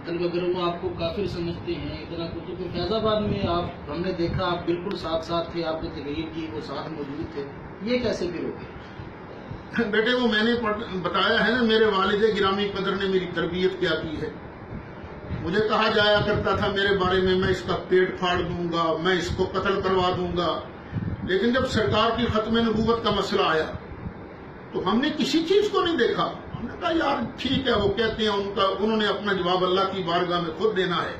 मतलब अगर वो आपको काफिर समझते हैं इतना कुछ, तो फैज आबाद में आप हमने देखा आप बिल्कुल साथ साथ थे, आपने तकरीर की, वो साथ मौजूद थे, ये कैसे फिर हो गया? बेटे वो मैंने बताया है ना, मेरे वालिद गिरामी कदर ने मेरी तरबियत क्या की है। मुझे कहा जाया करता था मेरे बारे में, मैं इसका पेट फाड़ दूंगा, मैं इसको कत्ल करवा दूंगा। लेकिन जब सरकार की खत्म नबूवत का मसला आया तो हमने किसी चीज को नहीं देखा। हमने कहा यार ठीक है, वो कहते हैं उन्होंने अपना जवाब अल्लाह की बारगाह में खुद देना है।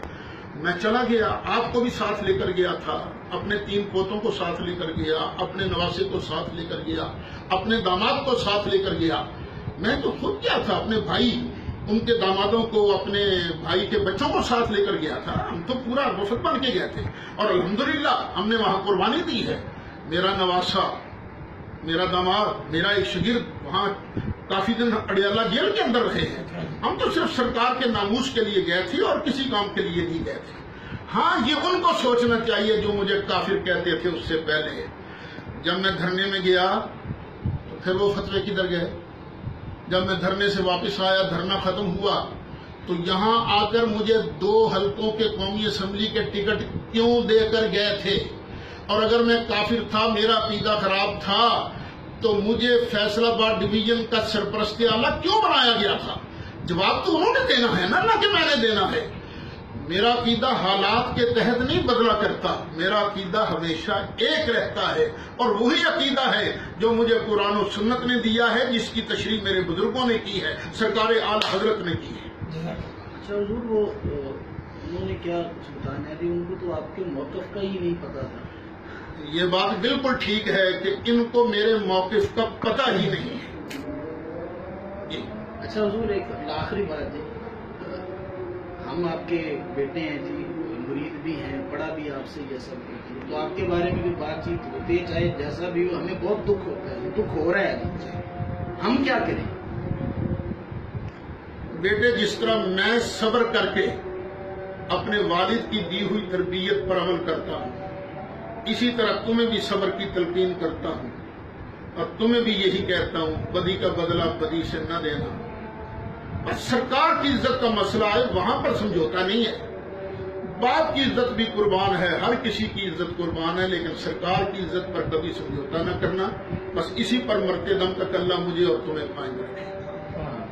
मैं चला गया, आपको भी साथ लेकर गया था, अपने 3 पोतों को साथ लेकर गया, अपने नवासे को साथ लेकर गया, अपने दामाद को साथ लेकर गया। मैं तो खुद गया था, अपने भाई उनके दामादों को, अपने भाई के बच्चों को साथ लेकर गया था। हम तो पूरा वफद बन के गए थे और अल्हम्दुलिल्लाह हमने वहां कुर्बानी दी है। मेरा नवासा, मेरा दामाद, मेरा एक शागिर्द वहां काफी दिन अडियाला जेल के अंदर रहे हैं। हम तो सिर्फ सरकार के नामूस के लिए गए थे और किसी काम के लिए नहीं गए थे। हाँ, ये उनको सोचना चाहिए जो मुझे काफिर कहते थे उससे पहले। जब मैं धरने में गया तो फिर वो फतवे किधर गए? जब मैं धरने से वापस आया, धरना खत्म हुआ, तो यहां आकर मुझे 2 हलकों के कौमी असम्बली के टिकट क्यों देकर गए थे? और अगर मैं काफिर था, मेरा अकीदा खराब था, तो मुझे फैसलाबाद डिवीजन का सरपरस्त आला क्यों बनाया गया था? जवाब तो उन्होंने देना है ना कि मैंने देना है। मेरा अकीदा हालात के तहत नहीं बदला करता, मेरा अकीदा हमेशा एक रहता है और वही अकीदा है जो मुझे कुरान और सुन्नत ने दिया है, जिसकी तशरीह मेरे बुजुर्गों ने की है, सरकार आला हजरत ने की है। अच्छा हुजूर, वो उन्होंने क्या कुछ बताना है, उनको तो आपके मौक़िफ़ का ही नहीं पता था। ये बात बिल्कुल ठीक है कि इनको मेरे मौक़िफ़ का पता ही नहीं है। अच्छा हुजूर, एक आखिरी बात है, हम आपके बेटे हैं जी, मुरीद भी हैं, पढ़ा भी आपसे ये सब कुछ, तो आपके बारे में भी बातचीत होती है, चाहे जैसा भी हो, हमें बहुत दुख होता है, दुख हो रहा है, हम क्या करें? बेटे, जिस तरह मैं सब्र करके अपने वालिद की दी हुई तरबियत पर अमल करता हूँ, इसी तरह तुम्हें भी सब्र की तलकीन करता हूँ और तुम्हें भी यही कहता हूँ, बदी का बदला बदी से न देना। और सरकार की इज्जत का मसला है, वहां पर समझौता नहीं है। बाप की इज्जत भी कुर्बान है, हर किसी की इज्जत कुर्बान है, लेकिन सरकार की इज्जत पर कभी समझौता न करना। बस इसी पर मरते दम तक अल्लाह मुझे और तुम्हें कायम रखे।